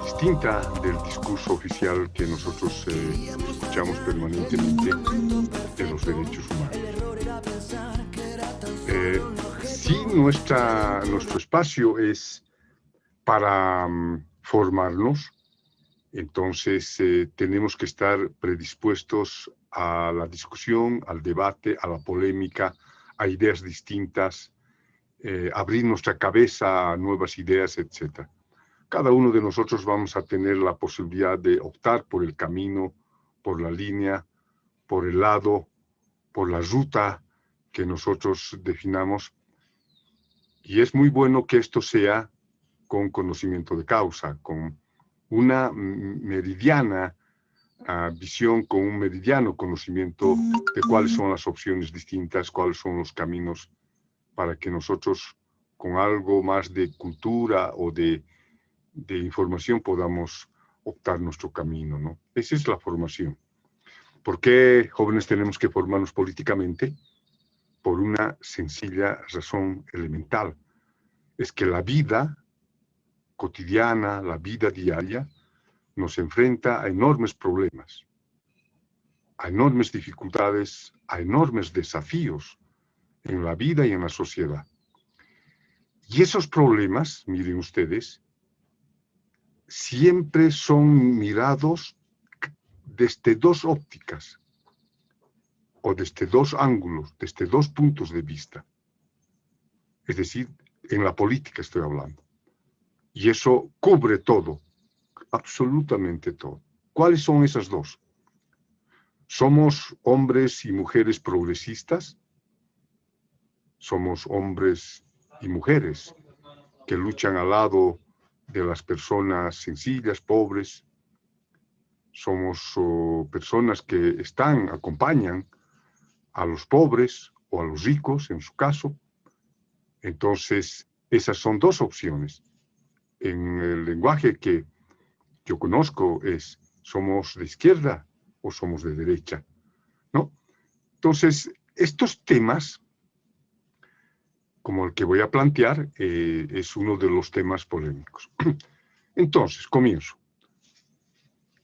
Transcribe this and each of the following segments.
Distinta del discurso oficial que nosotros escuchamos permanentemente de los derechos humanos. Sí, nuestro espacio es para formarnos, entonces tenemos que estar predispuestos a la discusión, al debate, a la polémica, a ideas distintas, abrir nuestra cabeza a nuevas ideas, etc. Cada uno de nosotros vamos a tener la posibilidad de optar por el camino, por la línea, por el lado, por la ruta que nosotros definamos. Y es muy bueno que esto sea con conocimiento de causa, con una meridiana visión, con un meridiano conocimiento de cuáles son las opciones distintas, cuáles son los caminos, para que nosotros con algo más de cultura o de información podamos optar nuestro camino, ¿no? Esa es la formación. ¿Por qué jóvenes tenemos que formarnos políticamente? Por una sencilla razón elemental. Es que la vida cotidiana, la vida diaria, nos enfrenta a enormes problemas, a enormes dificultades, a enormes desafíos en la vida y en la sociedad. Y esos problemas, miren ustedes, siempre son mirados desde dos ópticas, o desde dos ángulos, desde dos puntos de vista. Es decir, en la política estoy hablando. Y eso cubre todo, absolutamente todo. ¿Cuáles son esas dos? ¿Somos hombres y mujeres progresistas? ¿Somos hombres y mujeres que luchan al lado de las personas sencillas, pobres? Somos personas que acompañan a los pobres o a los ricos, en su caso. Entonces, esas son dos opciones. En el lenguaje que yo conozco es, ¿somos de izquierda o somos de derecha? ¿No? Entonces, estos temas, como el que voy a plantear, es uno de los temas polémicos. Entonces, comienzo.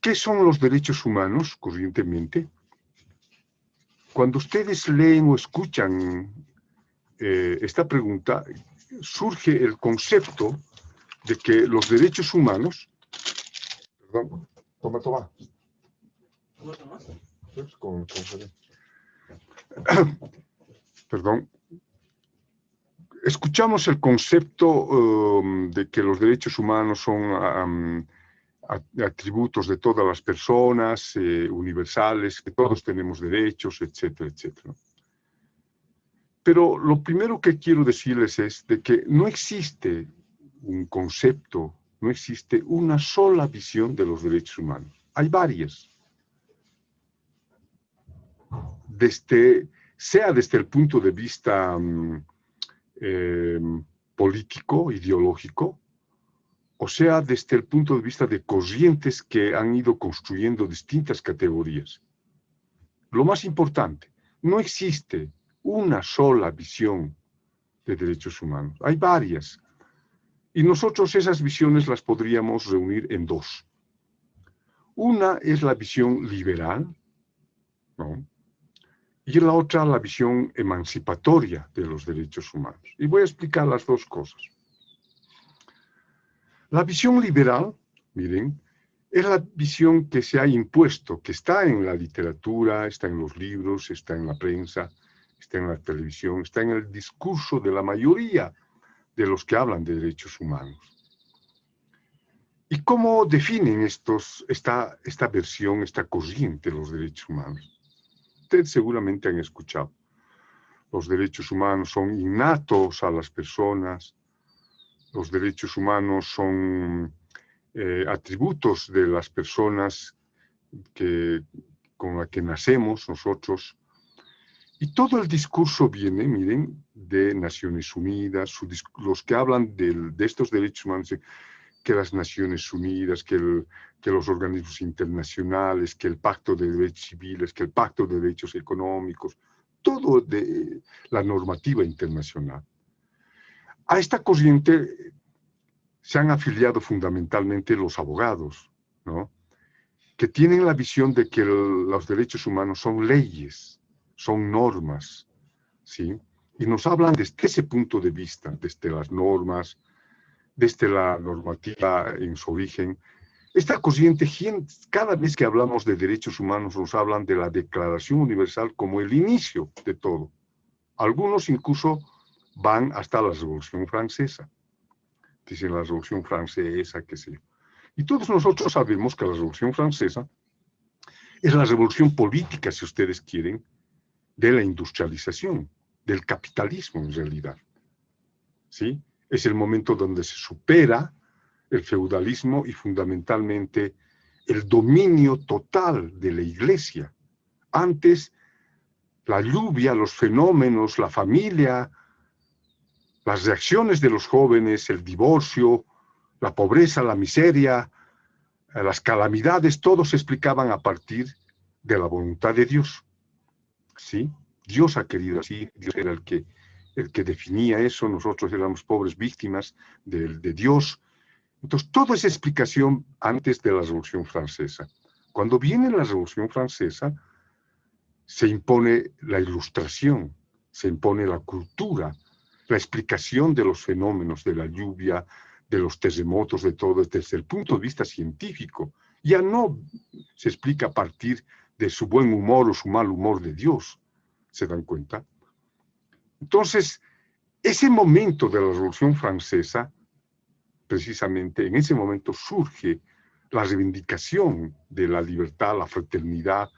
¿Qué son los derechos humanos corrientemente? Cuando ustedes leen o escuchan esta pregunta, surge el concepto de que los derechos humanos... Perdón, toma. ¿Cómo tomas? Perdón. Escuchamos el concepto de que los derechos humanos son atributos de todas las personas, universales, que todos tenemos derechos, etcétera, etcétera. Pero lo primero que quiero decirles es de que no existe un concepto, no existe una sola visión de los derechos humanos. Hay varias. Sea desde el punto de vista político, ideológico, o sea desde el punto de vista de corrientes que han ido construyendo distintas categorías. Lo más importante, no existe una sola visión de derechos humanos. Hay varias. Y nosotros esas visiones las podríamos reunir en dos. Una es la visión liberal, ¿no? Y la otra la visión emancipatoria de los derechos humanos. Y voy a explicar las dos cosas. La visión liberal, miren, es la visión que se ha impuesto, que está en la literatura, está en los libros, está en la prensa, está en la televisión, está en el discurso de la mayoría de los que hablan de derechos humanos. ¿Y cómo definen esta versión, esta corriente de los derechos humanos? Ustedes seguramente han escuchado. Los derechos humanos son innatos a las personas. Los derechos humanos son atributos de las personas con las que nacemos nosotros. Y todo el discurso viene, miren, de Naciones Unidas, los que hablan de estos derechos humanos, que las Naciones Unidas, que el que los organismos internacionales, que el Pacto de Derechos Civiles, que el Pacto de Derechos Económicos, todo de la normativa internacional. A esta corriente se han afiliado fundamentalmente los abogados, ¿no? Que tienen la visión de que los derechos humanos son leyes, son normas, ¿sí? Y nos hablan desde ese punto de vista, desde las normas, desde la normativa en su origen. Esta corriente, cada vez que hablamos de derechos humanos, nos hablan de la Declaración Universal como el inicio de todo. Algunos incluso van hasta la Revolución Francesa. Dicen la Revolución Francesa, qué sé yo. Y todos nosotros sabemos que la Revolución Francesa es la revolución política, si ustedes quieren, de la industrialización, del capitalismo en realidad. ¿Sí? Es el momento donde se supera el feudalismo y fundamentalmente el dominio total de la Iglesia. Antes, la lluvia, los fenómenos, la familia, las reacciones de los jóvenes, el divorcio, la pobreza, la miseria, las calamidades, todo se explicaban a partir de la voluntad de Dios. ¿Sí? Dios ha querido así, Dios era el que definía eso, nosotros éramos pobres víctimas de Dios. Entonces, toda esa explicación antes de la Revolución Francesa. Cuando viene la Revolución Francesa, se impone la ilustración, se impone la cultura, la explicación de los fenómenos, de la lluvia, de los terremotos, de todo, desde el punto de vista científico. Ya no se explica a partir de su buen humor o su mal humor de Dios. ¿Se dan cuenta? Entonces, ese momento de la Revolución Francesa, precisamente en ese momento surge la reivindicación de la libertad, la fraternidad,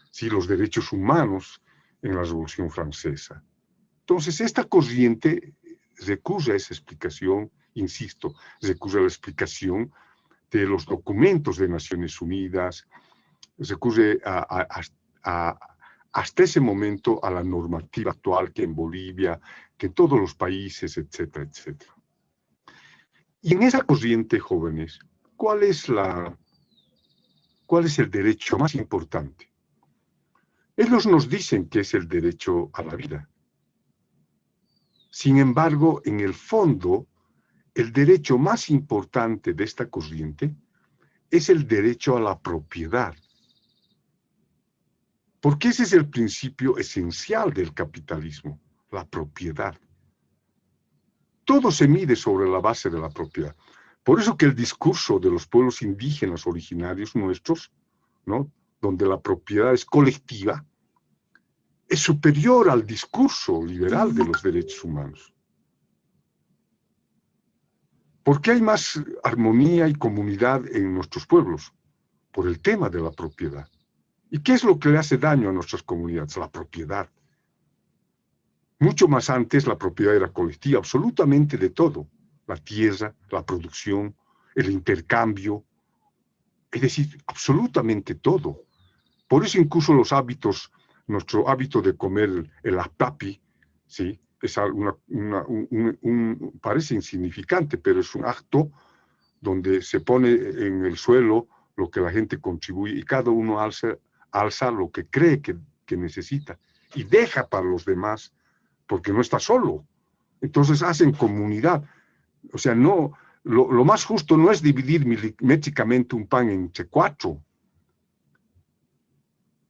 ¿sí? Los derechos humanos en la Revolución Francesa. Entonces, esta corriente recurre a esa explicación, insisto, recurre a la explicación de los documentos de Naciones Unidas, recurre hasta ese momento a la normativa actual que en Bolivia, que en todos los países, etcétera, etcétera. Y en esa corriente, jóvenes, ¿cuál es el derecho más importante? Ellos nos dicen que es el derecho a la vida. Sin embargo, en el fondo, el derecho más importante de esta corriente es el derecho a la propiedad. Porque ese es el principio esencial del capitalismo, la propiedad. Todo se mide sobre la base de la propiedad. Por eso que el discurso de los pueblos indígenas originarios nuestros, ¿no? Donde la propiedad es colectiva, es superior al discurso liberal de los derechos humanos. ¿Por qué hay más armonía y comunidad en nuestros pueblos? Por el tema de la propiedad. ¿Y qué es lo que le hace daño a nuestras comunidades? La propiedad. Mucho más antes la propiedad era colectiva, absolutamente de todo. La tierra, la producción, el intercambio, es decir, absolutamente todo. Por eso incluso los hábitos, nuestro hábito de comer el apapi, ¿sí? Es parece insignificante, pero es un acto donde se pone en el suelo lo que la gente contribuye y cada uno alza lo que cree que necesita y deja para los demás porque no está solo. Entonces hacen comunidad. O sea, no, lo más justo no es dividir milimétricamente un pan entre cuatro.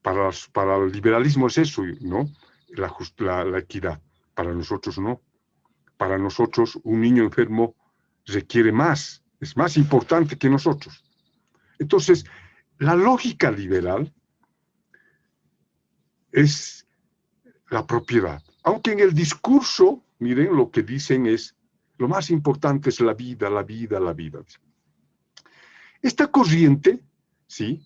Para el liberalismo es eso, ¿no? La equidad. Para nosotros no. Para nosotros un niño enfermo requiere más, es más importante que nosotros. Entonces, la lógica liberal es la propiedad. Aunque en el discurso, miren, lo que dicen es, lo más importante es la vida, la vida, la vida. Esta corriente, ¿sí?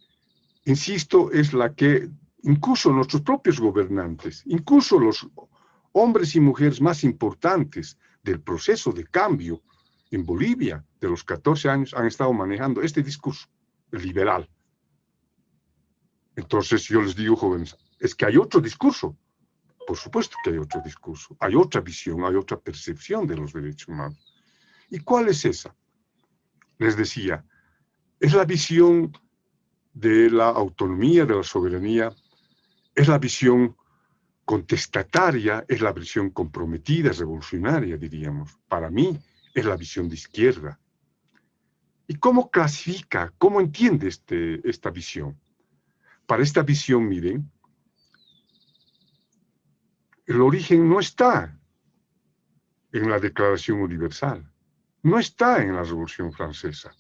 Insisto, es la que incluso nuestros propios gobernantes, incluso los hombres y mujeres más importantes del proceso de cambio en Bolivia de los 14 años han estado manejando este discurso liberal. Entonces yo les digo, jóvenes, es que hay otro discurso. Por supuesto que hay otro discurso, hay otra visión, hay otra percepción de los derechos humanos. ¿Y cuál es esa? Les decía, Es la visión de la autonomía, de la soberanía, es la visión contestataria, es la visión comprometida, revolucionaria, diríamos. Para mí, es la visión de izquierda. ¿Y cómo clasifica, cómo entiende esta visión? Para esta visión, miren, el origen no está en la Declaración Universal, no está en la Revolución Francesa.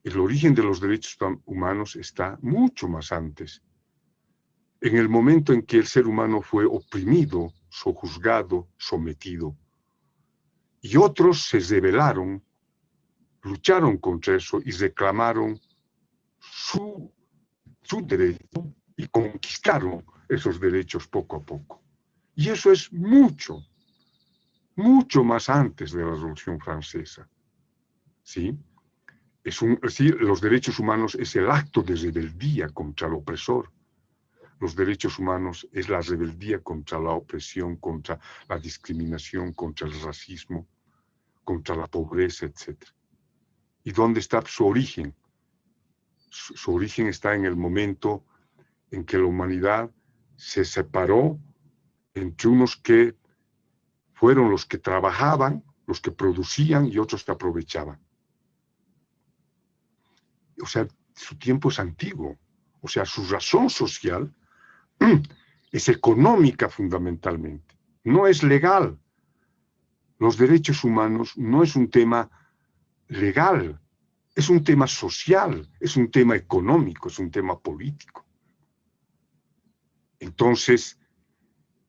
El origen de los derechos humanos está mucho más antes, en el momento en que el ser humano fue oprimido, sojuzgado, sometido. Y otros se rebelaron, lucharon contra eso y reclamaron su derecho y conquistaron esos derechos poco a poco. Y eso es mucho, mucho más antes de la Revolución Francesa. ¿Sí? Es decir, los derechos humanos es el acto de rebeldía contra el opresor. Los derechos humanos es la rebeldía contra la opresión, contra la discriminación, contra el racismo, contra la pobreza, etc. ¿Y dónde está su origen? Su origen está en el momento en que la humanidad se separó entre unos que fueron los que trabajaban, los que producían y otros que aprovechaban. O sea, su tiempo es antiguo. O sea, su razón social es económica fundamentalmente, no es legal. Los derechos humanos no es un tema legal, es un tema social, es un tema económico, es un tema político. Entonces,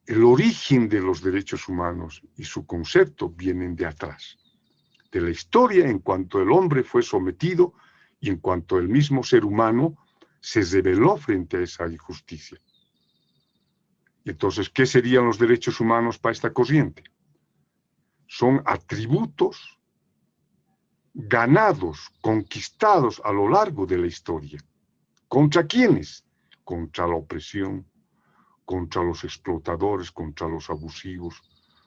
el origen de los derechos humanos y su concepto vienen de atrás, de la historia en cuanto el hombre fue sometido y en cuanto el mismo ser humano se rebeló frente a esa injusticia. Entonces, ¿qué serían los derechos humanos para esta corriente? Son atributos ganados, conquistados a lo largo de la historia. ¿Contra quiénes? Contra la opresión, contra los explotadores, contra los abusivos,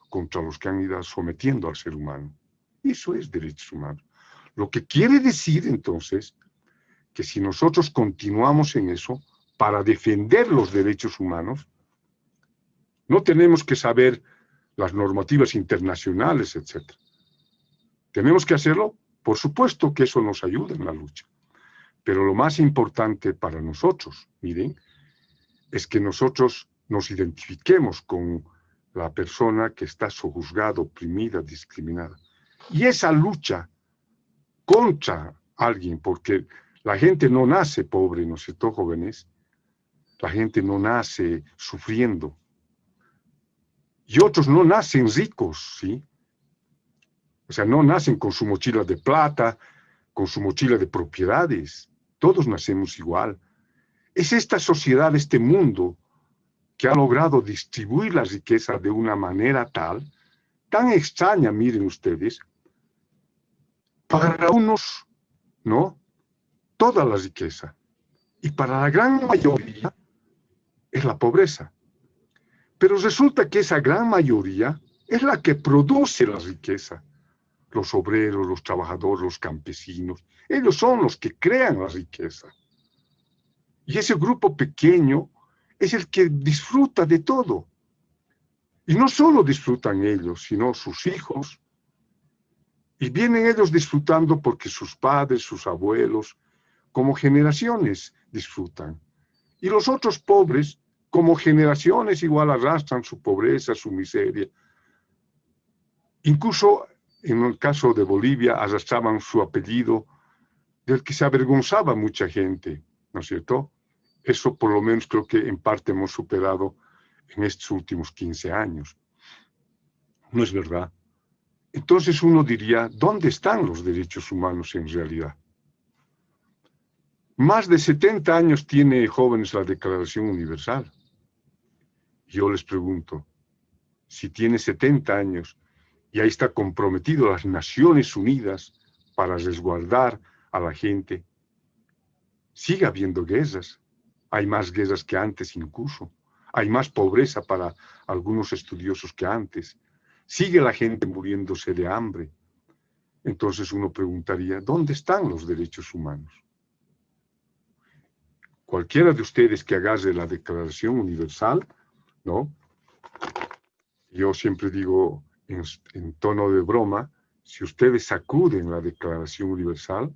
contra los que han ido sometiendo al ser humano. Eso es derechos humanos. Lo que quiere decir, entonces, que si nosotros continuamos en eso, para defender los derechos humanos, no tenemos que saber las normativas internacionales, etc. ¿Tenemos que hacerlo? Por supuesto que eso nos ayuda en la lucha. Pero lo más importante para nosotros, miren, es que nosotros nos identifiquemos con la persona que está sojuzgada, oprimida, discriminada. Y esa lucha contra alguien, porque la gente no nace pobre, ¿no es cierto, jóvenes? La gente no nace sufriendo. Y otros no nacen ricos, ¿sí? O sea, no nacen con su mochila de plata, con su mochila de propiedades. Todos nacemos igual. Es esta sociedad, este mundo, que ha logrado distribuir la riqueza de una manera tan extraña, miren ustedes, para unos, ¿no? Toda la riqueza. Y para la gran mayoría es la pobreza. Pero resulta que esa gran mayoría es la que produce la riqueza. Los obreros, los trabajadores, los campesinos, ellos son los que crean la riqueza. Y ese grupo pequeño es el que disfruta de todo. Y no solo disfrutan ellos, sino sus hijos. Y vienen ellos disfrutando porque sus padres, sus abuelos, como generaciones disfrutan. Y los otros pobres, como generaciones igual arrastran su pobreza, su miseria. Incluso en el caso de Bolivia arrastraban su apellido del que se avergonzaba mucha gente, ¿no es cierto? Eso por lo menos creo que en parte hemos superado en estos últimos 15 años. ¿No es verdad? Entonces uno diría, ¿dónde están los derechos humanos en realidad? Más de 70 años tiene, jóvenes, la Declaración Universal. Yo les pregunto, si tiene 70 años y ahí está comprometido las Naciones Unidas para resguardar a la gente, sigue habiendo guerras. Hay más guerras que antes incluso. Hay más pobreza para algunos estudiosos que antes. Sigue la gente muriéndose de hambre. entonces uno preguntaría, ¿dónde están los derechos humanos? Cualquiera de ustedes que agarre la Declaración Universal, ¿no? Yo siempre digo en tono de broma, si ustedes sacuden la Declaración Universal,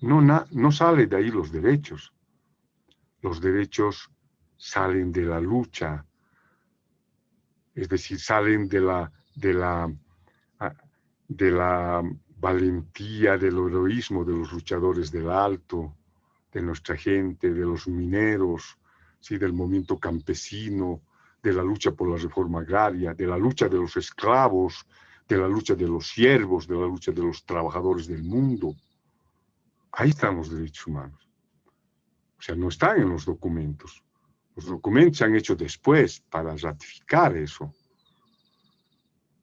no sale de ahí los derechos. Los derechos salen de la lucha, es decir, salen de la valentía, del heroísmo de los luchadores del Alto, de nuestra gente, de los mineros, ¿sí? Del movimiento campesino, de la lucha por la reforma agraria, de la lucha de los esclavos, de la lucha de los siervos, de la lucha de los trabajadores del mundo. Ahí están los derechos humanos. O sea, no están en los documentos. Los documentos se han hecho después para ratificar eso.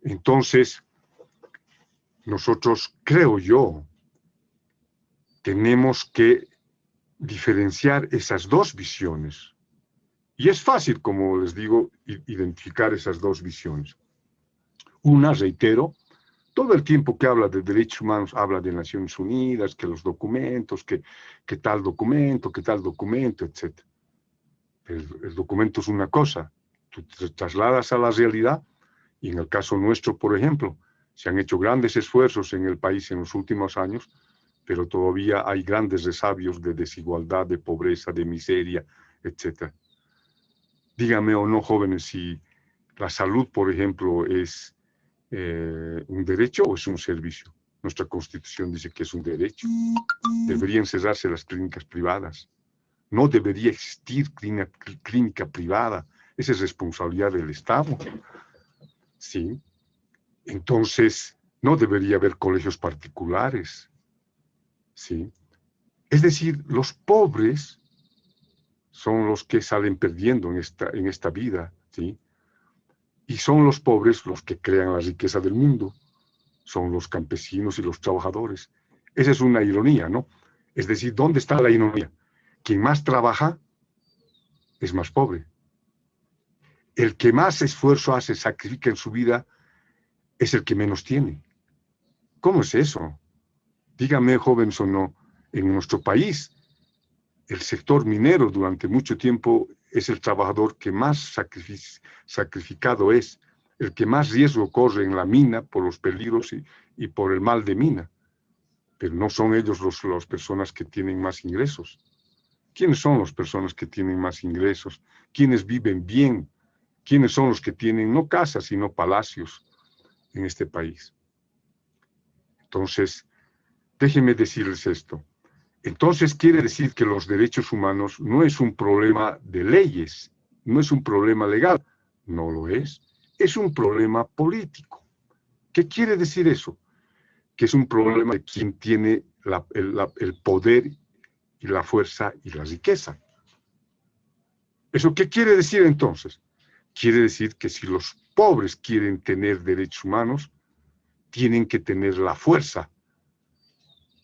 Entonces, nosotros, creo yo, tenemos que diferenciar esas dos visiones. Y es fácil, como les digo, identificar esas dos visiones. Una, reitero, todo el tiempo que habla de derechos humanos habla de Naciones Unidas, que los documentos, que tal documento, etc. El documento es una cosa, tú te trasladas a la realidad y en el caso nuestro, por ejemplo, se han hecho grandes esfuerzos en el país en los últimos años, pero todavía hay grandes resabios de desigualdad, de pobreza, de miseria, etc. Díganme o no, jóvenes, si la salud, por ejemplo, es un derecho o es un servicio. Nuestra Constitución dice que es un derecho. Deberían cerrarse las clínicas privadas. No debería existir clínica privada. Esa es responsabilidad del Estado. Sí. Entonces, no debería haber colegios particulares. Sí. Es decir, los pobres son los que salen perdiendo en esta vida, ¿sí? Y son los pobres los que crean la riqueza del mundo. Son los campesinos y los trabajadores. Esa es una ironía, ¿no? Es decir, ¿dónde está la ironía? Quien más trabaja es más pobre. El que más esfuerzo hace, sacrifica en su vida, es el que menos tiene. ¿Cómo es eso? Dígame, jóvenes o no, en nuestro país, el sector minero durante mucho tiempo es el trabajador que más sacrificado es, el que más riesgo corre en la mina por los peligros y por el mal de mina. Pero no son ellos las personas que tienen más ingresos. ¿Quiénes son las personas que tienen más ingresos? ¿Quiénes viven bien? ¿Quiénes son los que tienen no casas, sino palacios en este país? Entonces, déjenme decirles esto. Entonces quiere decir que los derechos humanos no es un problema de leyes, no es un problema legal, no lo es un problema político. ¿Qué quiere decir eso? Que es un problema de quien tiene el poder y la fuerza y la riqueza. ¿Eso qué quiere decir entonces? Quiere decir que si los pobres quieren tener derechos humanos, tienen que tener la fuerza.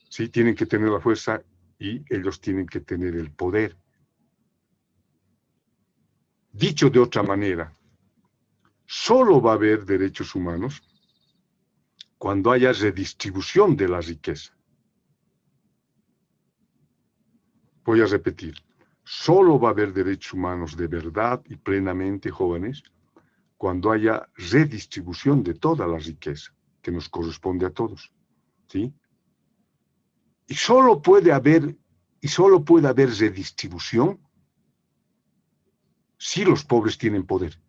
Sí, tienen que tener la fuerza y ellos tienen que tener el poder. Dicho de otra manera, solo va a haber derechos humanos cuando haya redistribución de la riqueza. Voy a repetir, solo va a haber derechos humanos de verdad y plenamente, jóvenes, cuando haya redistribución de toda la riqueza que nos corresponde a todos, ¿sí? Y solo puede haber redistribución si los pobres tienen poder.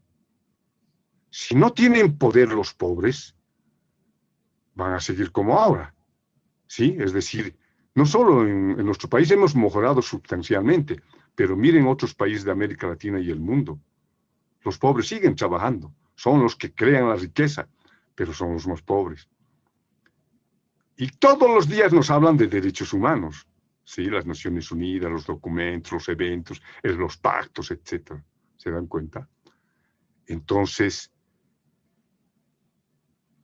Si no tienen poder los pobres, van a seguir como ahora, ¿sí? Es decir, no solo en nuestro país hemos mejorado sustancialmente, pero miren otros países de América Latina y el mundo. Los pobres siguen trabajando, son los que crean la riqueza, pero son los más pobres. Y todos los días nos hablan de derechos humanos, ¿sí? Las Naciones Unidas, los documentos, los eventos, los pactos, etc. ¿Se dan cuenta? Entonces,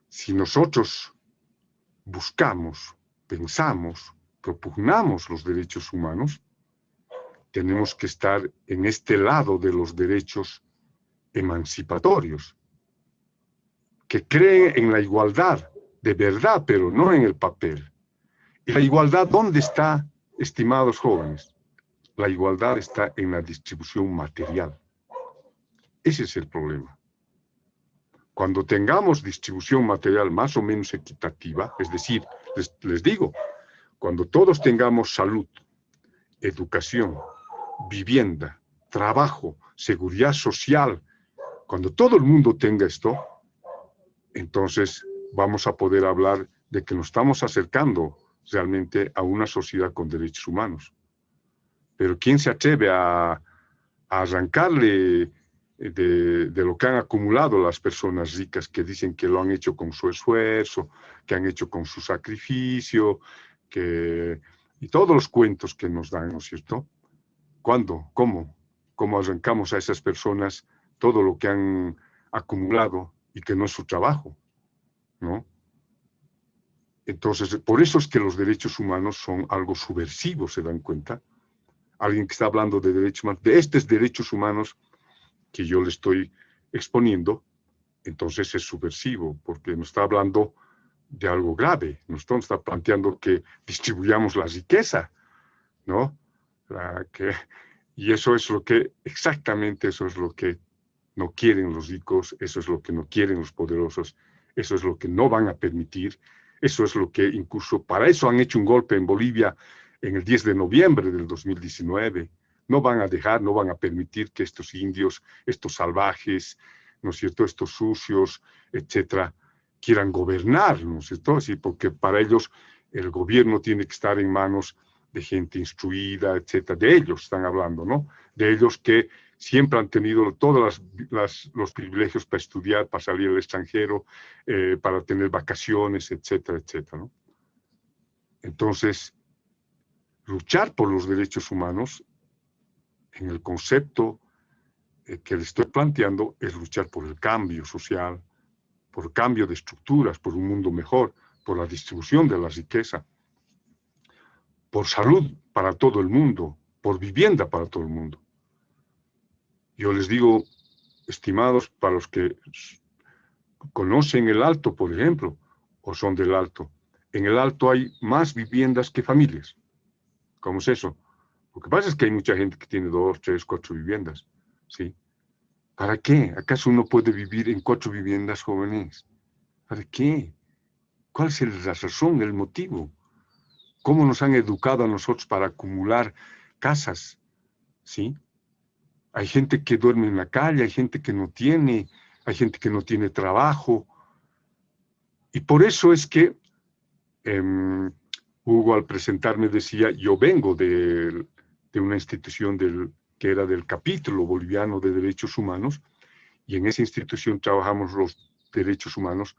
si nosotros buscamos, pensamos, propugnamos los derechos humanos, tenemos que estar en este lado de los derechos emancipatorios, que creen en la igualdad de verdad, pero no en el papel. ¿Y la igualdad dónde está, estimados jóvenes? La igualdad está en la distribución material. Ese es el problema. Cuando tengamos distribución material más o menos equitativa, es decir, les digo, cuando todos tengamos salud, educación, vivienda, trabajo, seguridad social, cuando todo el mundo tenga esto, entonces vamos a poder hablar de que nos estamos acercando realmente a una sociedad con derechos humanos. Pero ¿quién se atreve a arrancarle de lo que han acumulado las personas ricas que dicen que lo han hecho con su esfuerzo, que han hecho con su sacrificio, y todos los cuentos que nos dan, ¿no es cierto? ¿Cuándo? ¿Cómo? ¿Cómo arrancamos a esas personas todo lo que han acumulado y que no es su trabajo, ¿no? Entonces, por eso es que los derechos humanos son algo subversivo, ¿se dan cuenta? Alguien que está hablando de derechos humanos, de estos derechos humanos que yo le estoy exponiendo, entonces es subversivo, porque nos está hablando de algo grave, nos está planteando que distribuyamos la riqueza, ¿no? Y eso es lo que, exactamente eso es lo que no quieren los ricos, eso es lo que no quieren los poderosos, eso es lo que no van a permitir, eso es lo que incluso, para eso han hecho un golpe en Bolivia en el 10 de noviembre del 2019. No van a dejar, no van a permitir que estos indios, estos salvajes, ¿no es cierto?, estos sucios, etcétera, quieran gobernar, ¿no es cierto? Sí, porque para ellos el gobierno tiene que estar en manos de gente instruida, etcétera. De ellos están hablando, ¿no? De ellos que siempre han tenido todos los privilegios para estudiar, para salir al extranjero, para tener vacaciones, etcétera, etcétera, ¿no? Entonces, luchar por los derechos humanos, en el concepto que le estoy planteando, es luchar por el cambio social, por el cambio de estructuras, por un mundo mejor, por la distribución de la riqueza, por salud para todo el mundo, por vivienda para todo el mundo. Yo les digo, estimados, para los que conocen el Alto, por ejemplo, o son del Alto, en el Alto hay más viviendas que familias. ¿Cómo es eso? Lo que pasa es que hay mucha gente que tiene 2, 3, 4 viviendas, ¿sí? ¿Para qué? ¿Acaso uno puede vivir en 4 viviendas, jóvenes? ¿Para qué? ¿Cuál es la razón, el motivo? ¿Cómo nos han educado a nosotros para acumular casas? ¿Sí? Hay gente que duerme en la calle, hay gente que no tiene, hay gente que no tiene trabajo. Y por eso es que Hugo al presentarme decía, yo vengo de una institución que era del capítulo boliviano de derechos humanos, y en esa institución trabajamos los derechos humanos,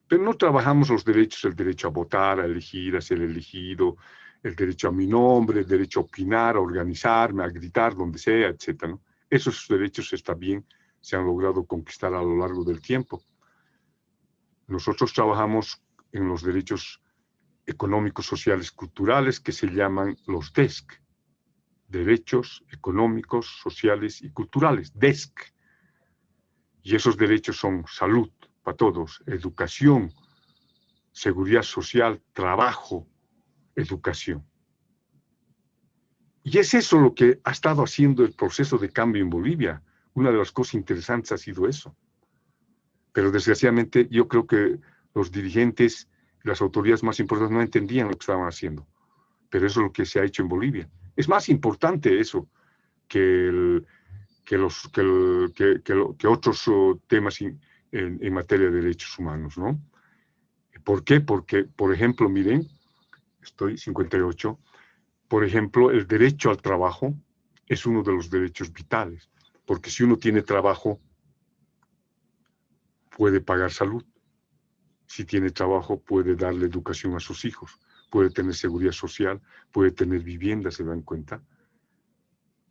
pero no trabajamos los derechos, el derecho a votar, a elegir, a ser elegido, el derecho a mi nombre, el derecho a opinar, a organizarme, a gritar donde sea, etc., ¿no? Esos derechos está bien, se han logrado conquistar a lo largo del tiempo. Nosotros trabajamos en los derechos económicos, sociales, culturales, que se llaman los DESC, Derechos Económicos, Sociales y Culturales, DESC. Y esos derechos son salud para todos, educación, seguridad social, trabajo, educación. Y es eso lo que ha estado haciendo el proceso de cambio en Bolivia. Una de las cosas interesantes ha sido eso. Pero desgraciadamente yo creo que los dirigentes, las autoridades más importantes no entendían lo que estaban haciendo. Pero eso es lo que se ha hecho en Bolivia. Es más importante eso que otros temas en materia de derechos humanos, ¿no? ¿Por qué? Porque, por ejemplo, miren, estoy 58, por ejemplo, el derecho al trabajo es uno de los derechos vitales, porque si uno tiene trabajo, puede pagar salud. Si tiene trabajo, puede darle educación a sus hijos, puede tener seguridad social, puede tener vivienda, ¿se dan cuenta?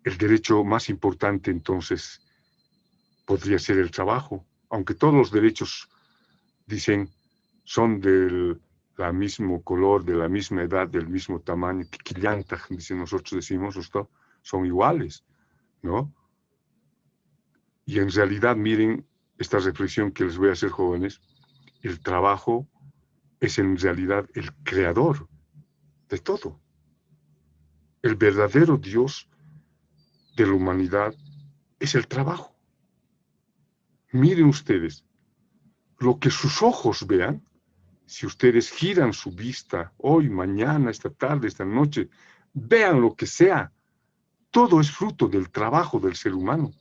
El derecho más importante, entonces, podría ser el trabajo, aunque todos los derechos, dicen, son del mismo color, de la misma edad, del mismo tamaño, tiquillantaj, dicen nosotros decimos, esto, son iguales, ¿no? Y en realidad, miren esta reflexión que les voy a hacer, jóvenes, el trabajo es en realidad el creador de todo. El verdadero Dios de la humanidad es el trabajo. Miren ustedes, lo que sus ojos vean, si ustedes giran su vista hoy, mañana, esta tarde, esta noche, vean lo que sea, todo es fruto del trabajo del ser humano.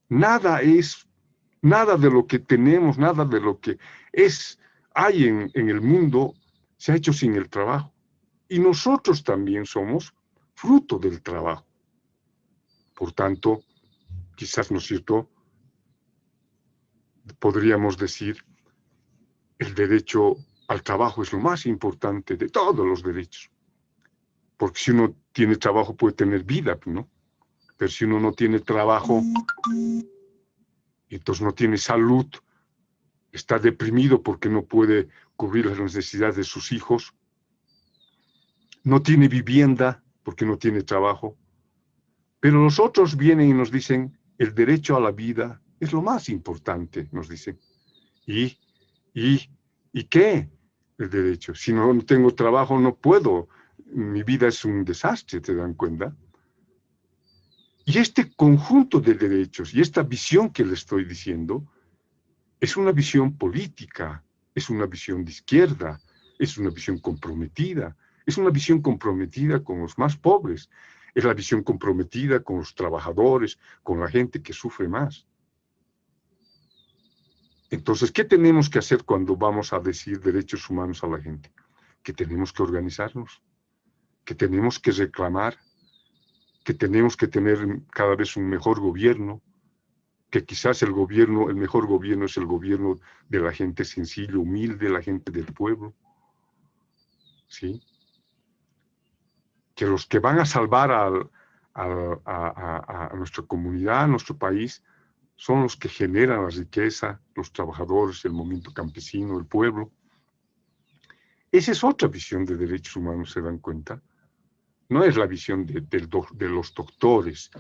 Nada de lo que tenemos, nada de lo que hay en el mundo, se ha hecho sin el trabajo. Y nosotros también somos fruto del trabajo. Por tanto, quizás, ¿no es cierto?, podríamos decir, el derecho al trabajo es lo más importante de todos los derechos. Porque si uno tiene trabajo puede tener vida, ¿no? Pero si uno no tiene trabajo, entonces no tiene salud, está deprimido porque no puede cubrir las necesidades de sus hijos, no tiene vivienda porque no tiene trabajo. Pero los otros vienen y nos dicen, el derecho a la vida es lo más importante, nos dicen. ¿Y qué? El derecho. Si no tengo trabajo, no puedo. Mi vida es un desastre, ¿te dan cuenta? Y este conjunto de derechos y esta visión que le estoy diciendo es una visión política, es una visión de izquierda, es una visión comprometida, es una visión comprometida con los más pobres, es la visión comprometida con los trabajadores, con la gente que sufre más. Entonces, ¿qué tenemos que hacer cuando vamos a decir derechos humanos a la gente? Que tenemos que organizarnos, que tenemos que reclamar, que tenemos que tener cada vez un mejor gobierno, que quizás el mejor gobierno es el gobierno de la gente sencilla, humilde, la gente del pueblo, ¿sí? Que los que van a salvar a nuestra comunidad, a nuestro país, son los que generan la riqueza, los trabajadores, el movimiento campesino, el pueblo. Esa es otra visión de derechos humanos, ¿se dan cuenta? No es la visión de los doctores,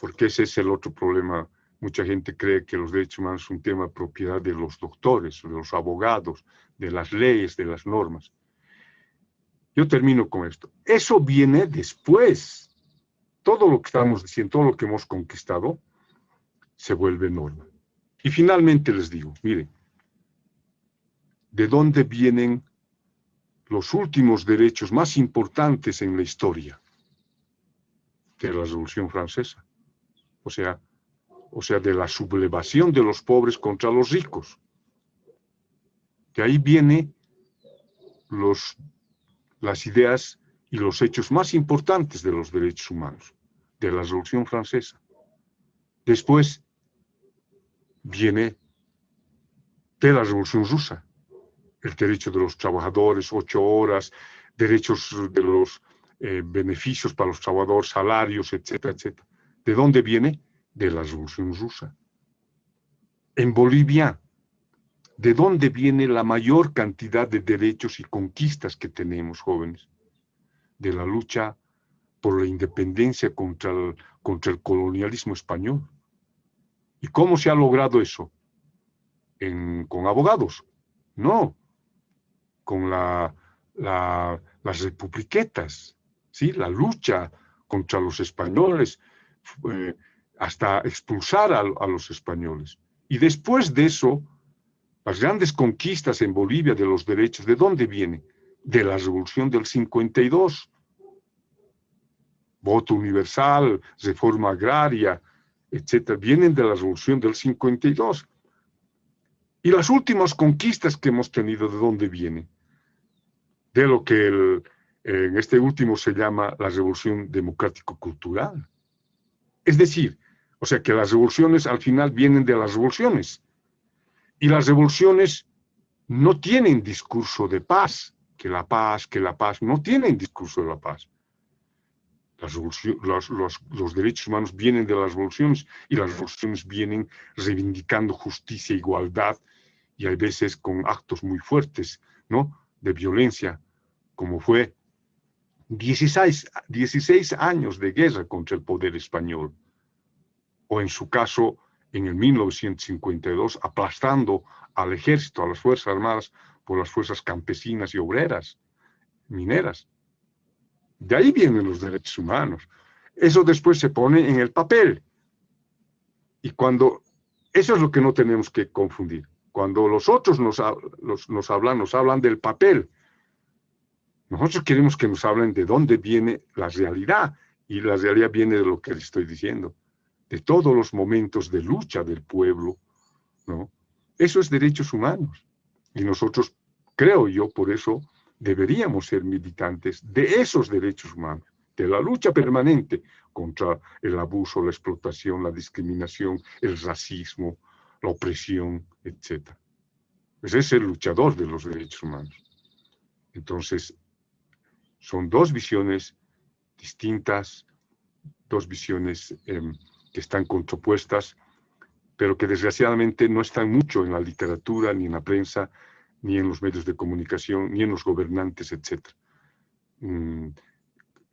porque ese es el otro problema. Mucha gente cree que los derechos humanos es un tema de propiedad de los doctores, de los abogados, de las leyes, de las normas. Yo termino con esto. Eso viene después. Todo lo que estamos diciendo, todo lo que hemos conquistado, se vuelve norma. Y finalmente les digo, miren, ¿de dónde vienen los últimos derechos más importantes en la historia? De la Revolución Francesa. O sea, de la sublevación de los pobres contra los ricos. De ahí vienen las ideas y los hechos más importantes de los derechos humanos, de la Revolución Francesa. Después viene de la Revolución Rusa, el derecho de los trabajadores, 8 horas, derechos de los beneficios para los trabajadores, salarios, etcétera, etcétera. ¿De dónde viene? De la Revolución Rusa. En Bolivia, ¿de dónde viene la mayor cantidad de derechos y conquistas que tenemos, jóvenes? De la lucha por la independencia contra el colonialismo español. ¿Y cómo se ha logrado eso? ¿Con abogados? No, con las republiquetas, ¿sí? La lucha contra los españoles, hasta expulsar a los españoles. Y después de eso, las grandes conquistas en Bolivia de los derechos, ¿de dónde vienen? De la Revolución del 52. Voto universal, reforma agraria, etcétera, vienen de la Revolución del 52. Y las últimas conquistas que hemos tenido, ¿de dónde vienen? De lo que en este último se llama la Revolución Democrático-Cultural. Es decir, o sea que las revoluciones al final vienen de las revoluciones. Y las revoluciones no tienen discurso de paz, que la paz, no tienen discurso de la paz. Los derechos humanos vienen de las revoluciones y las revoluciones vienen reivindicando justicia e igualdad y a veces con actos muy fuertes, ¿no?, de violencia, como fue 16 años de guerra contra el poder español, o en su caso, en el 1952, aplastando al ejército, a las Fuerzas Armadas, por las fuerzas campesinas y obreras, mineras. De ahí vienen los derechos humanos. Eso después se pone en el papel. Y cuando, eso es lo que no tenemos que confundir. Cuando los otros nos hablan del papel. Nosotros queremos que nos hablen de dónde viene la realidad. Y la realidad viene de lo que les estoy diciendo. De todos los momentos de lucha del pueblo, ¿no? Eso es derechos humanos. Y nosotros, creo yo, por eso deberíamos ser militantes de esos derechos humanos, de la lucha permanente contra el abuso, la explotación, la discriminación, el racismo, la opresión, etc. Ese es el luchador de los derechos humanos. Entonces, son dos visiones distintas, dos visiones que están contrapuestas, pero que desgraciadamente no están mucho en la literatura, ni en la prensa, ni en los medios de comunicación, ni en los gobernantes, etc.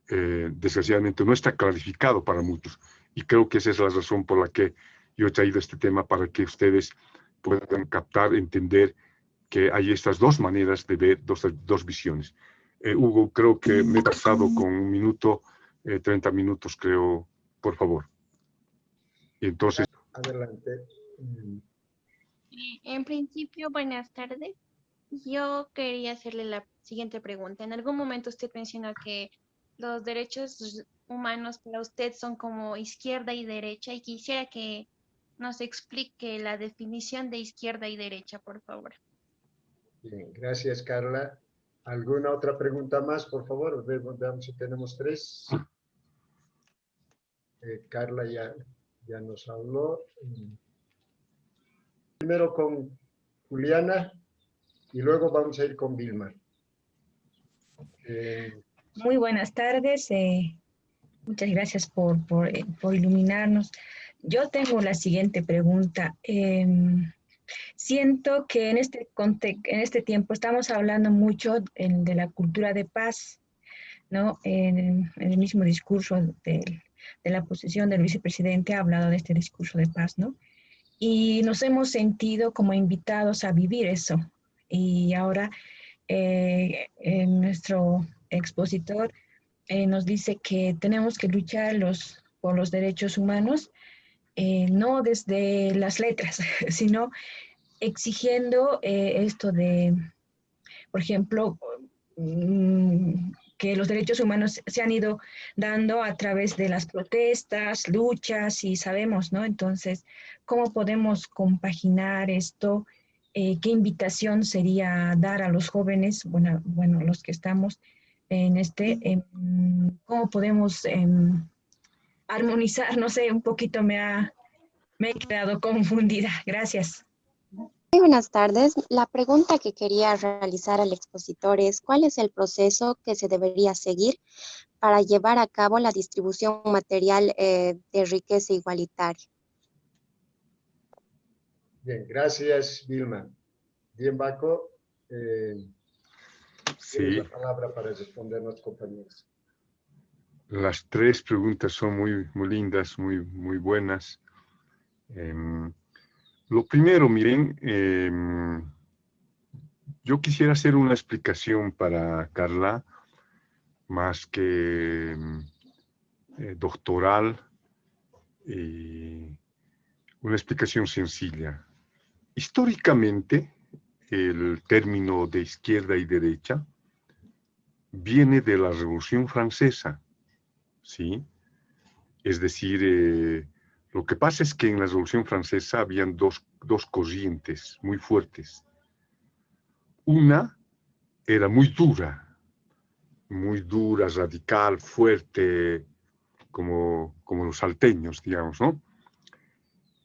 Desgraciadamente no está clarificado para muchos. Y creo que esa es la razón por la que yo he traído este tema, para que ustedes puedan captar, entender que hay estas dos maneras de ver, dos visiones. Hugo, creo que me he pasado con 1 minuto, 30 minutos, creo, por favor. Y entonces... Adelante. En principio, buenas tardes. Yo quería hacerle la siguiente pregunta. En algún momento usted mencionó que los derechos humanos para usted son como izquierda y derecha, y quisiera que nos explique la definición de izquierda y derecha, por favor. Bien, gracias, Carla. ¿Alguna otra pregunta más, por favor? Veamos si tenemos 3. Carla ya nos habló. Primero con Juliana y luego vamos a ir con Vilma. Muy buenas tardes. Muchas gracias por iluminarnos. Yo tengo la siguiente pregunta. Siento que en este tiempo estamos hablando mucho de la cultura de paz, ¿no? En el mismo discurso de la posición del vicepresidente ha hablado de este discurso de paz, ¿no? Y nos hemos sentido como invitados a vivir eso. Y ahora nuestro expositor nos dice que tenemos que luchar por los derechos humanos, no desde las letras, sino exigiendo esto de, por ejemplo, que los derechos humanos se han ido dando a través de las protestas, luchas, y sabemos, ¿no? Entonces, ¿cómo podemos compaginar esto? ¿Qué invitación sería dar a los jóvenes, bueno, los que estamos en cómo podemos armonizar? No sé, un poquito me he quedado confundida. Gracias. Muy buenas tardes. La pregunta que quería realizar al expositor es: ¿cuál es el proceso que se debería seguir para llevar a cabo la distribución material de riqueza igualitaria? Bien, gracias, Vilma. Bien, Baco. Sí. Tienes la palabra para responder a nuestros compañeros. Las 3 preguntas son muy lindas, muy buenas. Lo primero, miren, yo quisiera hacer una explicación para Carla, más que doctoral, una explicación sencilla. Históricamente, el término de izquierda y derecha viene de la Revolución Francesa, ¿sí? Es decir, lo que pasa es que en la Revolución Francesa habían dos corrientes muy fuertes. Una era muy dura, radical, fuerte, como los salteños, digamos, ¿no?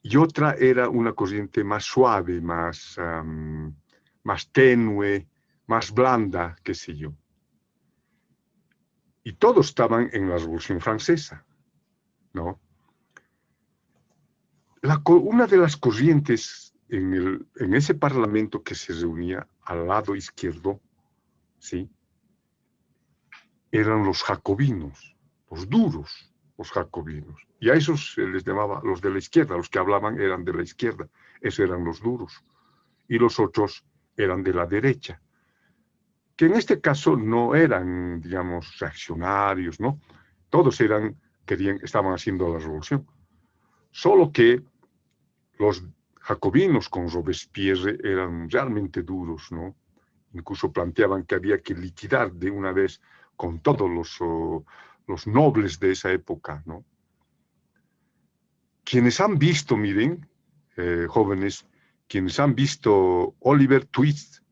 Y otra era una corriente más suave, más tenue, más blanda, qué sé yo. Y todos estaban en la Revolución Francesa, ¿no? Una de las corrientes en ese parlamento que se reunía al lado izquierdo, ¿sí?, eran los jacobinos, los duros, los jacobinos. Y a esos se les llamaba los de la izquierda, los que hablaban eran de la izquierda, esos eran los duros. Y los otros eran de la derecha, que en este caso no eran, digamos, reaccionarios, ¿no? Todos estaban haciendo la revolución. Solo que los jacobinos con Robespierre eran realmente duros, ¿no? Incluso planteaban que había que liquidar de una vez con todos los nobles de esa época, ¿no? Quienes han visto, miren, jóvenes, quienes han visto Oliver Twist,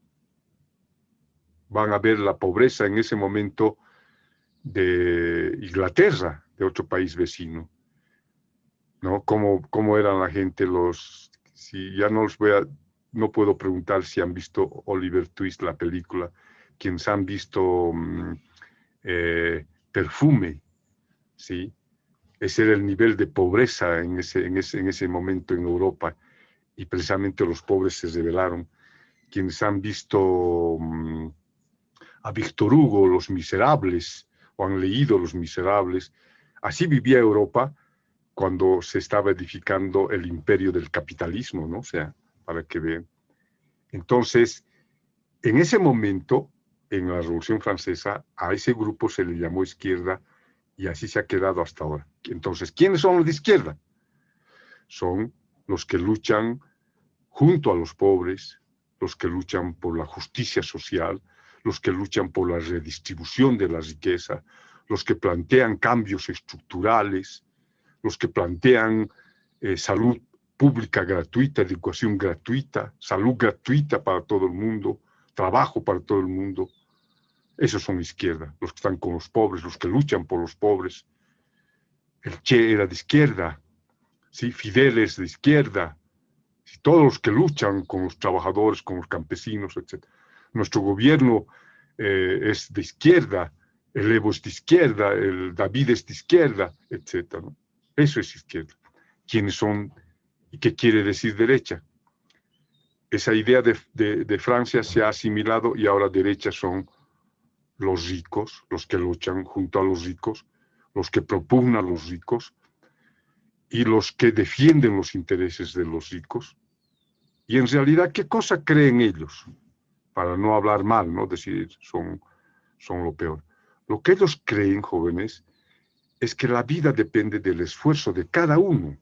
van a ver la pobreza en ese momento de Inglaterra, de otro país vecino, ¿no? Cómo eran la gente, si ya no puedo preguntar si han visto Oliver Twist, la película, quienes han visto Perfume, ¿sí? Ese era el nivel de pobreza en ese momento en Europa, y precisamente los pobres se rebelaron. Quienes han visto a Víctor Hugo, Los Miserables, o han leído Los Miserables, así vivía Europa cuando se estaba edificando el imperio del capitalismo, ¿no? O sea, para que vean. Entonces, en ese momento, en la Revolución Francesa, a ese grupo se le llamó izquierda, y así se ha quedado hasta ahora. Entonces, ¿quiénes son los de izquierda? Son los que luchan junto a los pobres, los que luchan por la justicia social, los que luchan por la redistribución de la riqueza, los que plantean cambios estructurales, los que plantean salud pública gratuita, educación gratuita, salud gratuita para todo el mundo, trabajo para todo el mundo. Esos son izquierda, los que están con los pobres, los que luchan por los pobres. El Che era de izquierda, ¿sí? Fidel es de izquierda, ¿sí? Todos los que luchan con los trabajadores, con los campesinos, etc. Nuestro gobierno es de izquierda, el Evo es de izquierda, el David es de izquierda, etc., ¿no? Eso es izquierda. ¿Quiénes son y qué quiere decir derecha? Esa idea de Francia se ha asimilado, y ahora derecha son los ricos, los que luchan junto a los ricos, los que propugnan a los ricos y los que defienden los intereses de los ricos. Y en realidad, ¿qué cosa creen ellos? Para no hablar mal, ¿no? Decir, son lo peor. Lo que ellos creen, jóvenes, es que la vida depende del esfuerzo de cada uno.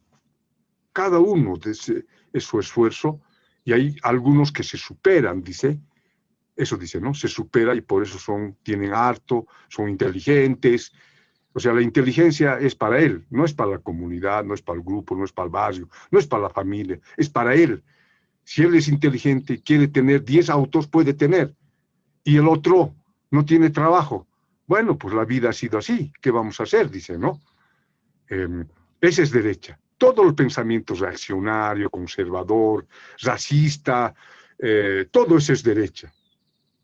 Cada uno es su esfuerzo, y hay algunos que se superan, eso dice, ¿no? Se supera, y por eso tienen harto, son inteligentes. O sea, la inteligencia es para él, no es para la comunidad, no es para el grupo, no es para el barrio, no es para la familia, es para él. Si él es inteligente y quiere tener 10 autos, puede tener, y el otro no tiene trabajo. Bueno, pues la vida ha sido así, ¿qué vamos a hacer? Dice, ¿no? Esa es derecha. Todo el pensamiento reaccionario, conservador, racista, todo eso es derecha.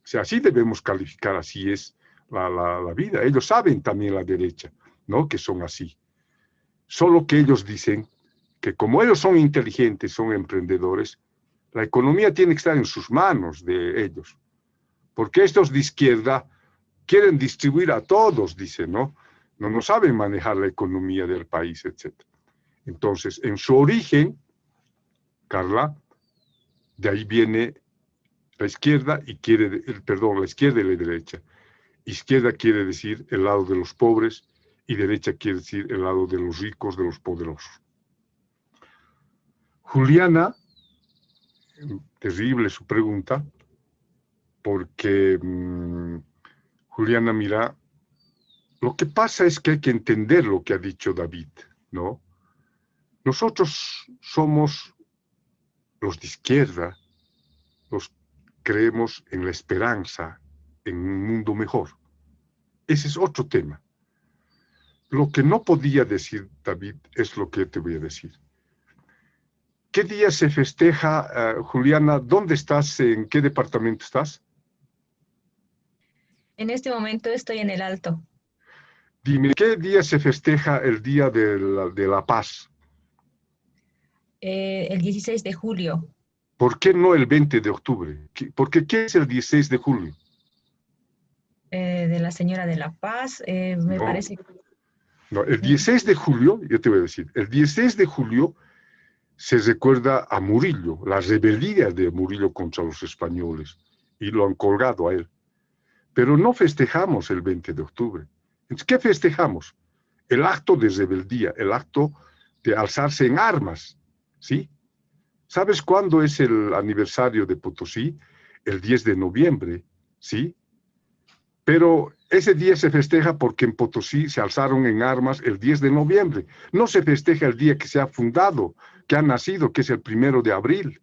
O sea, así debemos calificar, así es la vida. Ellos saben también la derecha, ¿no? Que son así. Solo que ellos dicen que como ellos son inteligentes, son emprendedores, la economía tiene que estar en sus manos de ellos. Porque estos de izquierda quieren distribuir a todos, dicen, ¿no? No saben manejar la economía del país, etc. Entonces, en su origen, Carla, de ahí viene la izquierda la izquierda y la derecha. Izquierda quiere decir el lado de los pobres, y derecha quiere decir el lado de los ricos, de los poderosos. Juliana, terrible su pregunta, porque Juliana, mira, lo que pasa es que hay que entender lo que ha dicho David, ¿no? Nosotros somos los de izquierda, los creemos en la esperanza, en un mundo mejor. Ese es otro tema. Lo que no podía decir David es lo que te voy a decir. ¿Qué día se festeja, Juliana? ¿Dónde estás? ¿En qué departamento estás? En este momento estoy en el Alto. Dime, ¿qué día se festeja el Día de la Paz? El 16 de julio. ¿Por qué no el 20 de octubre? Porque ¿qué es el 16 de julio? De la Señora de la Paz, me parece. No, el 16 de julio, yo te voy a decir, el 16 de julio se recuerda a Murillo, la rebeldía de Murillo contra los españoles, y lo han colgado a él. Pero no festejamos el 20 de octubre. Entonces, ¿qué festejamos? El acto de rebeldía, el acto de alzarse en armas, ¿sí? ¿Sabes cuándo es el aniversario de Potosí? El 10 de noviembre, ¿sí? Pero ese día se festeja porque en Potosí se alzaron en armas el 10 de noviembre. No se festeja el día que se ha fundado, que ha nacido, que es el 1 de abril.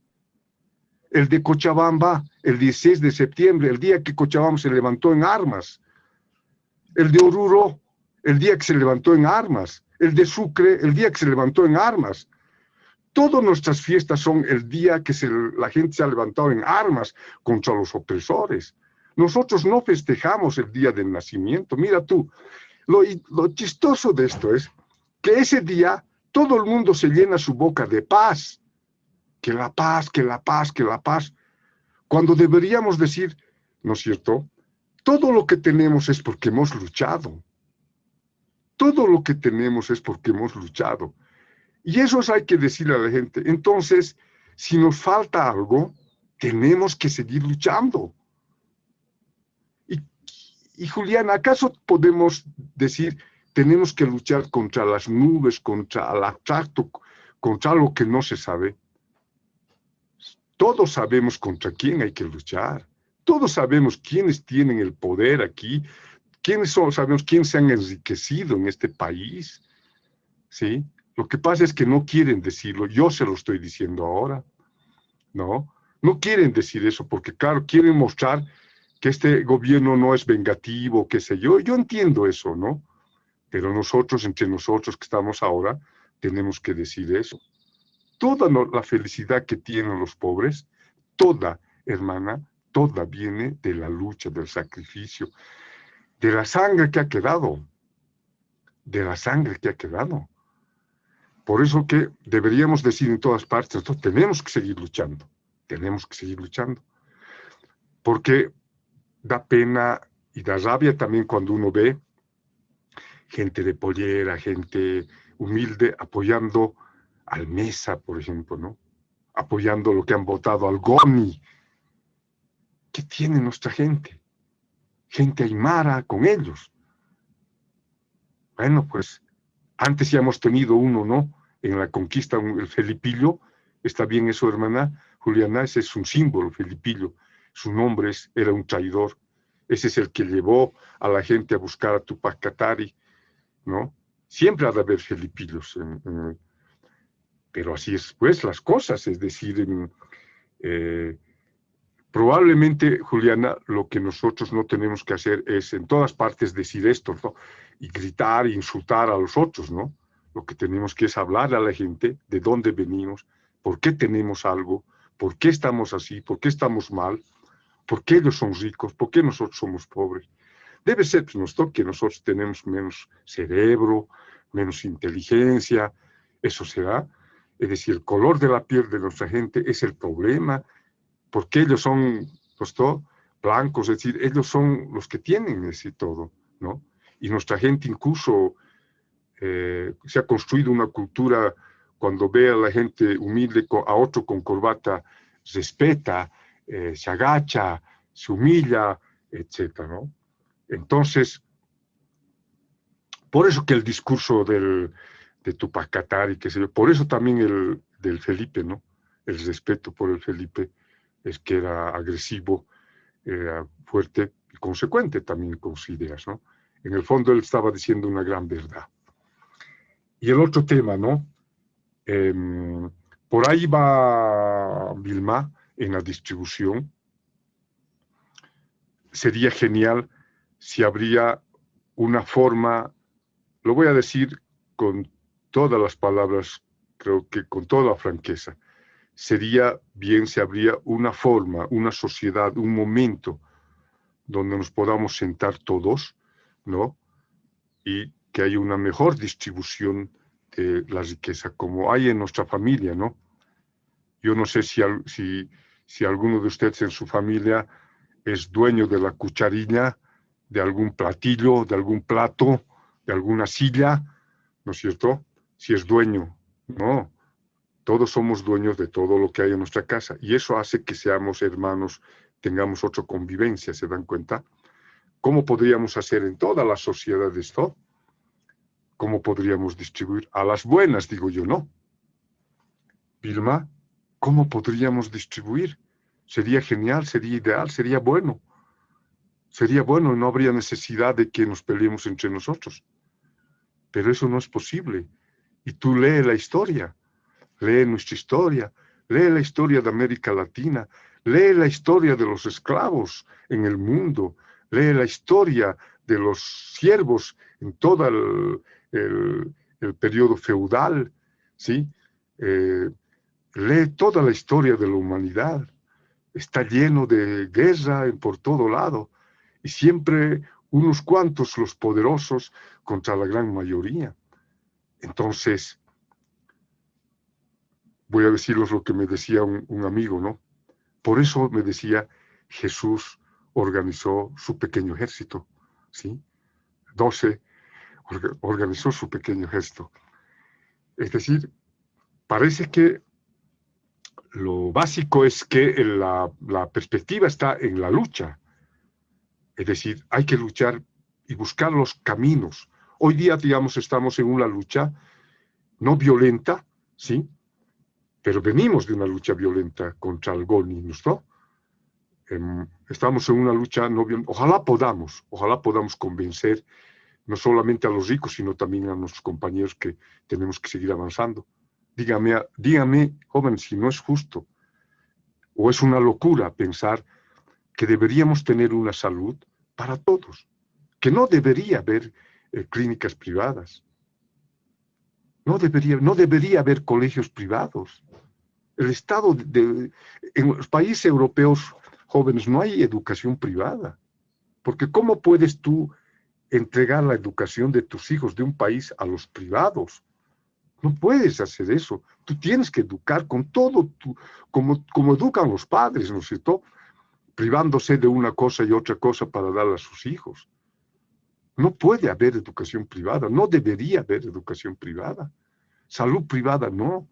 El de Cochabamba, el 16 de septiembre, el día que Cochabamba se levantó en armas. El de Oruro, el día que se levantó en armas. El de Sucre, el día que se levantó en armas. Todas nuestras fiestas son el día que la gente se ha levantado en armas contra los opresores. Nosotros no festejamos el día del nacimiento. Mira tú, lo chistoso de esto es que ese día todo el mundo se llena su boca de paz. Que la paz, que la paz, que la paz. Cuando deberíamos decir, ¿no es cierto? Todo lo que tenemos es porque hemos luchado. Todo lo que tenemos es porque hemos luchado. Y eso hay que decirle a la gente. Entonces, si nos falta algo, tenemos que seguir luchando. Y Juliana, ¿acaso podemos decir, tenemos que luchar contra las nubes, contra el abstracto, contra algo que no se sabe? Todos sabemos contra quién hay que luchar. Todos sabemos quiénes tienen el poder aquí. Sabemos quiénes se han enriquecido en este país. ¿Sí? Lo que pasa es que no quieren decirlo. Yo se lo estoy diciendo ahora. ¿No? No quieren decir eso porque, claro, quieren mostrar que este gobierno no es vengativo, qué sé yo. Yo entiendo eso, ¿no? Pero nosotros, entre nosotros que estamos ahora, tenemos que decir eso. Toda la felicidad que tienen los pobres, toda, hermana, toda viene de la lucha, del sacrificio, de la sangre que ha quedado, de la sangre que ha quedado. Por eso que deberíamos decir en todas partes, nosotros tenemos que seguir luchando, porque da pena y da rabia también cuando uno ve gente de pollera, gente humilde apoyando al Mesa, por ejemplo, ¿no? Apoyando lo que han votado al Goni. ¿Qué tiene nuestra gente? Gente aymara con ellos. Bueno, pues antes ya hemos tenido uno, ¿no? En la conquista, el Felipillo. ¿Está bien eso, hermana Juliana? Ese es un símbolo, Felipillo. Su nombre era un traidor. Ese es el que llevó a la gente a buscar a Tupac Katari, ¿no? Siempre ha de haber Felipillos. Pero así es, pues, las cosas. Es decir, probablemente, Juliana, lo que nosotros no tenemos que hacer es en todas partes decir esto, ¿no? Y gritar e insultar a los otros, ¿no? Lo que tenemos que es hablar a la gente de dónde venimos, por qué tenemos algo, por qué estamos así, por qué estamos mal, por qué ellos son ricos, por qué nosotros somos pobres. Debe ser pues, que nosotros tenemos menos cerebro, menos inteligencia, eso será. Es decir, el color de la piel de nuestra gente es el problema, porque ellos son blancos, es decir, ellos son los que tienen ese todo, ¿no? Y nuestra gente incluso se ha construido una cultura, cuando ve a la gente humilde, a otro con corbata, respeta, se agacha, se humilla, etcétera, ¿no? Entonces, por eso que el discurso de Tupac Katari, qué sé yo, por eso también el del Felipe, ¿no? El respeto por el Felipe es que era agresivo, era fuerte y consecuente también con sus ideas, ¿no? En el fondo él estaba diciendo una gran verdad. Y el otro tema, ¿no? Por ahí va Vilma en la distribución. Sería genial si habría una forma, lo voy a decir con todas las palabras, creo que con toda la franqueza, sería bien si habría una forma, una sociedad, un momento donde nos podamos sentar todos, ¿no? Y que haya una mejor distribución de la riqueza, como hay en nuestra familia, ¿no? Yo no sé si alguno de ustedes en su familia es dueño de la cucharilla, de algún platillo, de algún plato, de alguna silla, ¿no es cierto? Si es dueño, ¿no? Todos somos dueños de todo lo que hay en nuestra casa y eso hace que seamos hermanos, tengamos otra convivencia, ¿se dan cuenta? ¿Cómo podríamos hacer en toda la sociedad esto? ¿Cómo podríamos distribuir? A las buenas, digo yo, ¿no? Vilma, ¿cómo podríamos distribuir? Sería genial, sería ideal, sería bueno. Sería bueno y no habría necesidad de que nos peleemos entre nosotros. Pero eso no es posible. Y tú lee la historia, lee nuestra historia, lee la historia de América Latina, lee la historia de los esclavos en el mundo, lee la historia de los siervos en todo el periodo feudal, ¿sí? Lee toda la historia de la humanidad. Está lleno de guerra por todo lado y siempre unos cuantos los poderosos contra la gran mayoría. Entonces, voy a deciros lo que me decía un amigo, ¿no? Por eso me decía, Jesús organizó su pequeño ejército, ¿sí? 12 organizó su pequeño ejército. Es decir, parece que lo básico es que la perspectiva está en la lucha. Es decir, hay que luchar y buscar los caminos. Hoy día, digamos, estamos en una lucha no violenta, ¿sí? Pero venimos de una lucha violenta contra el Goni, ¿no? Estamos en una lucha no violenta. Ojalá podamos convencer no solamente a los ricos, sino también a nuestros compañeros que tenemos que seguir avanzando. Dígame, joven, si no es justo o es una locura pensar que deberíamos tener una salud para todos, que no debería haber clínicas privadas, no debería haber colegios privados. El Estado, en los países europeos jóvenes no hay educación privada, porque ¿cómo puedes tú entregar la educación de tus hijos de un país a los privados? No puedes hacer eso. Tú tienes que educar con todo, como educan los padres, ¿no es cierto? Privándose de una cosa y otra cosa para darle a sus hijos. No puede haber educación privada, no debería haber educación privada. Salud privada, no.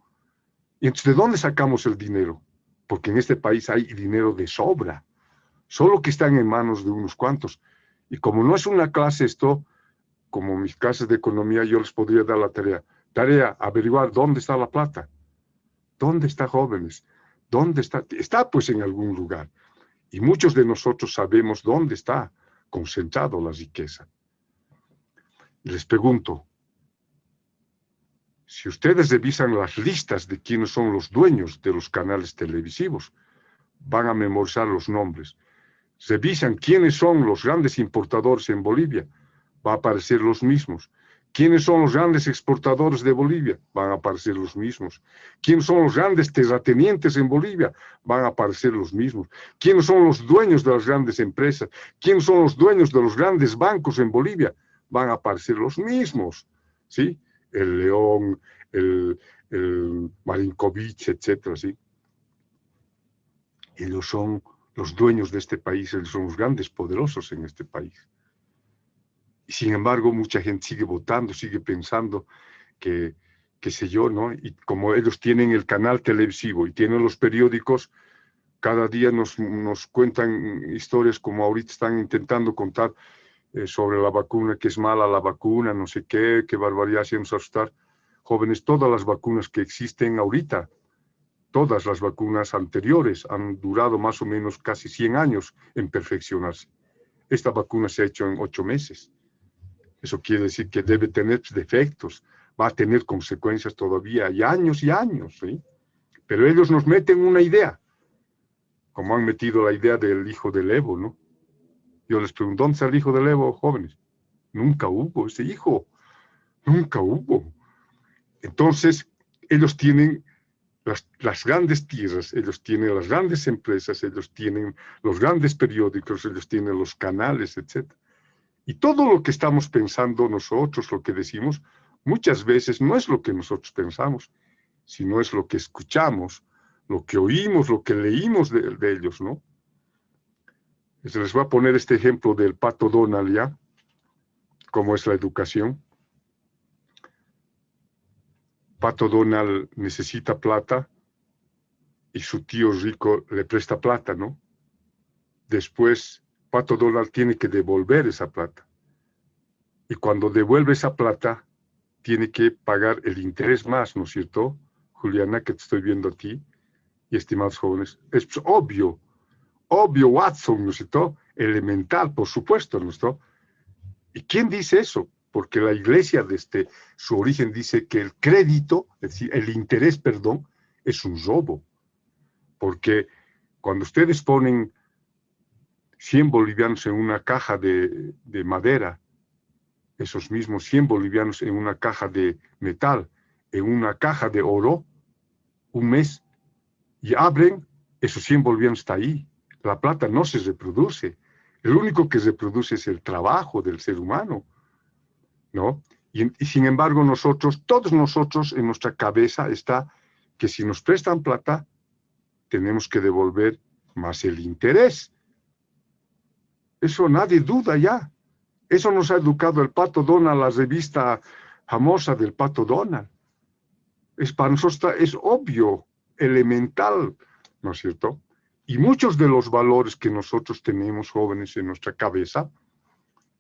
¿Y entonces de dónde sacamos el dinero? Porque en este país hay dinero de sobra, solo que están en manos de unos cuantos. Y como no es una clase esto, como mis clases de economía, yo les podría dar la tarea, averiguar dónde está la plata. ¿Dónde está, jóvenes? ¿Dónde está? Está pues en algún lugar. Y muchos de nosotros sabemos dónde está concentrado la riqueza. Y les pregunto, si ustedes revisan las listas de quiénes son los dueños de los canales televisivos, van a memorizar los nombres. Revisan quiénes son los grandes importadores en Bolivia, va a aparecer los mismos. ¿Quiénes son los grandes exportadores de Bolivia? Van a aparecer los mismos. ¿Quiénes son los grandes terratenientes en Bolivia? Van a aparecer los mismos. ¿Quiénes son los dueños de las grandes empresas? ¿Quiénes son los dueños de los grandes bancos en Bolivia? Van a aparecer los mismos, ¿sí? El León, el Marinkovic, etcétera, ¿sí? Ellos son los dueños de este país, ellos son los grandes poderosos en este país. Y sin embargo, mucha gente sigue votando, sigue pensando que, qué sé yo, ¿no? Y como ellos tienen el canal televisivo y tienen los periódicos, cada día nos cuentan historias como ahorita están intentando contar sobre la vacuna, que es mala la vacuna, no sé qué barbaridad hacemos asustar. Jóvenes, todas las vacunas que existen ahorita, todas las vacunas anteriores han durado más o menos casi 100 años en perfeccionarse. Esta vacuna se ha hecho en 8 meses. Eso quiere decir que debe tener defectos, va a tener consecuencias todavía y años, ¿sí? Pero ellos nos meten una idea, como han metido la idea del hijo del Evo, ¿no? Yo les pregunto, ¿dónde está el hijo del Evo, jóvenes? Nunca hubo ese hijo, nunca hubo. Entonces, ellos tienen las grandes tierras, ellos tienen las grandes empresas, ellos tienen los grandes periódicos, ellos tienen los canales, etc. Y todo lo que estamos pensando nosotros, lo que decimos, muchas veces no es lo que nosotros pensamos, sino es lo que escuchamos, lo que oímos, lo que leímos de ellos, ¿no? Les voy a poner este ejemplo del Pato Donald, ¿ya? Cómo es la educación. Pato Donald necesita plata y su tío rico le presta plata, ¿no? Después, Pato Donald tiene que devolver esa plata. Y cuando devuelve esa plata, tiene que pagar el interés más, ¿no es cierto? Juliana, que te estoy viendo a ti, y estimados jóvenes. Es obvio, Watson, ¿no es cierto? Elemental, por supuesto, ¿no es cierto? ¿Y quién dice eso? Porque la iglesia desde su origen dice que el crédito, es decir, el interés, perdón, es un robo. Porque cuando ustedes ponen 100 bolivianos en una caja de madera, esos mismos 100 bolivianos en una caja de metal, en una caja de oro, un mes, y abren, esos 100 bolivianos está ahí. La plata no se reproduce. El único que se reproduce es el trabajo del ser humano, ¿no? Y sin embargo nosotros, todos nosotros, en nuestra cabeza está que si nos prestan plata, tenemos que devolver más el interés. Eso nadie duda ya. Eso nos ha educado el Pato Donald, la revista famosa del Pato Donald. Para nosotros es obvio, elemental, ¿no es cierto? Y muchos de los valores que nosotros tenemos, jóvenes, en nuestra cabeza,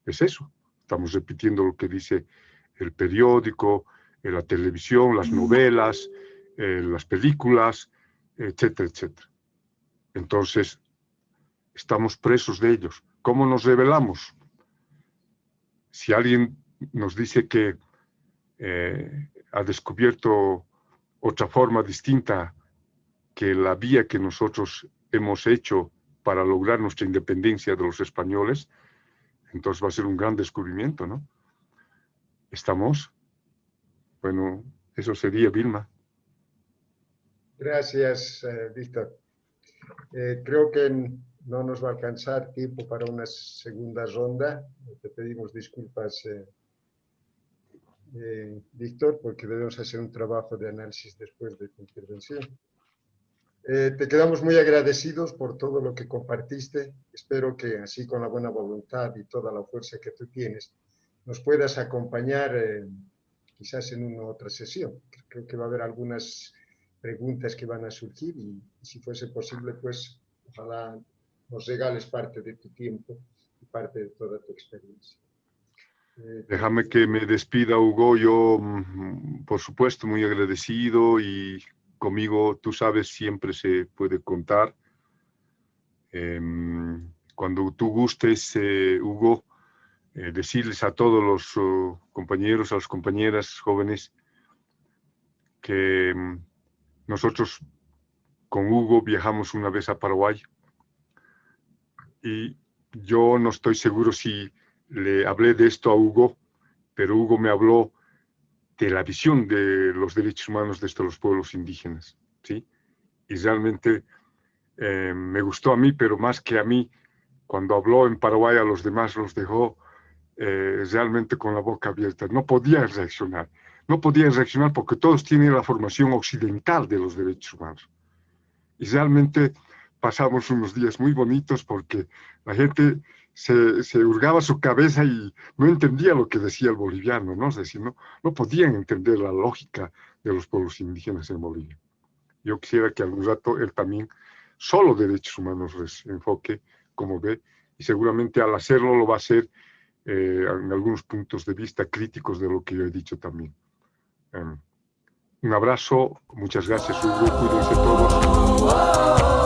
es eso. Estamos repitiendo lo que dice el periódico, la televisión, las novelas, las películas, etcétera, etcétera. Entonces, estamos presos de ellos. ¿Cómo nos rebelamos? Si alguien nos dice que ha descubierto otra forma distinta que la vía que nosotros hemos hecho para lograr nuestra independencia de los españoles, entonces va a ser un gran descubrimiento, ¿no? ¿Estamos? Bueno, eso sería, Vilma. Gracias, Víctor. Creo que no nos va a alcanzar tiempo para una segunda ronda. Te pedimos disculpas, Víctor, porque debemos hacer un trabajo de análisis después de tu intervención. Te quedamos muy agradecidos por todo lo que compartiste. Espero que así, con la buena voluntad y toda la fuerza que tú tienes, nos puedas acompañar quizás en una otra sesión. Creo que va a haber algunas preguntas que van a surgir y si fuese posible, pues ojalá nos regales parte de tu tiempo y parte de toda tu experiencia. Déjame que me despida, Hugo. Yo, por supuesto, muy agradecido, y conmigo, tú sabes, siempre se puede contar. Cuando tú gustes, Hugo, decirles a todos los compañeros, a las compañeras jóvenes, que nosotros con Hugo viajamos una vez a Paraguay, y yo no estoy seguro si le hablé de esto a Hugo, pero Hugo me habló de la visión de los derechos humanos de estos los pueblos indígenas, ¿sí? Y realmente me gustó a mí, pero más que a mí, cuando habló en Paraguay a los demás los dejó realmente con la boca abierta. No podía reaccionar porque todos tienen la formación occidental de los derechos humanos. Y realmente pasamos unos días muy bonitos porque la gente se hurgaba su cabeza y no entendía lo que decía el boliviano, ¿no? Es decir, no podían entender la lógica de los pueblos indígenas en Bolivia. Yo quisiera que algún rato él también solo derechos humanos les enfoque, como ve, y seguramente al hacerlo lo va a hacer en algunos puntos de vista críticos de lo que yo he dicho también. Un abrazo, muchas gracias, Hugo, cuídense todos.